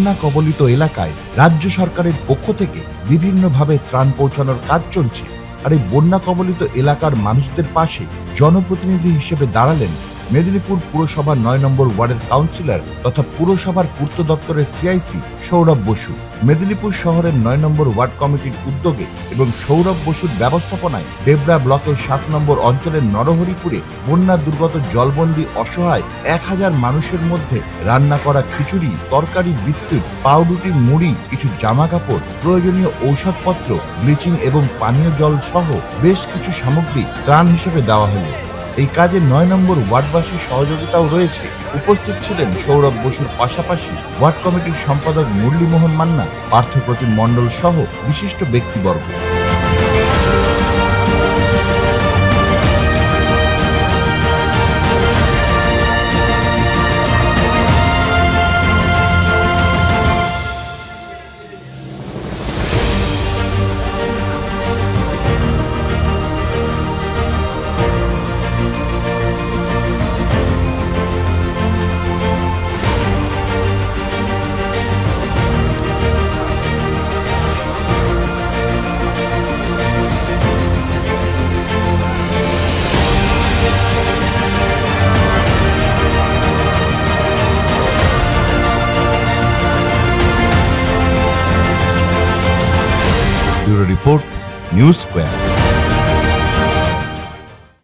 বন্যা কবলিত এলাকায় রাজ্য সরকারের পক্ষ থেকে বিভিন্নভাবে ত্রাণ পৌঁছানোর কাজ চলছে। আর এই বন্যা কবলিত এলাকার মানুষদের পাশে জনপ্রতিনিধি হিসেবে দাঁড়ালেন মেদিনীপুর পুরসভার ৯ নম্বর ওয়ার্ডের কাউন্সিলর তথা পুরসভার পূর্ত দপ্তরের সিআইসি সৌরভ বসু। মেদিনীপুর শহরের ৯ নম্বর ওয়ার্ড কমিটির উদ্যোগে এবং সৌরভ বসুর ব্যবস্থাপনায় ডেবরা ব্লকের ৭ নম্বর অঞ্চলের নরহরিপুরে বন্যা দুর্গত জলবন্দী অসহায় ১,০০০ মানুষের মধ্যে রান্না করা খিচুড়ি, তরকারি, বিস্কুট, পাউরুটি, মুড়ি, কিছু জামা কাপড়, প্রয়োজনীয় ঔষধপত্র, ব্লিচিং এবং পানীয় জল সহ বেশ কিছু সামগ্রী ত্রাণ হিসেবে দেওয়া হলো। এই কাজে ৯ নম্বর ওয়ার্ডবাসীর সহযোগিতাও রয়েছে। উপস্থিত ছিলেন সৌরভ বসুর পাশাপাশি ওয়ার্ড কমিটির সম্পাদক মুরলীমোহন মান্না, পার্থপ্রতিম মণ্ডল সহ বিশিষ্ট ব্যক্তিবর্গ। Bureau report, news square.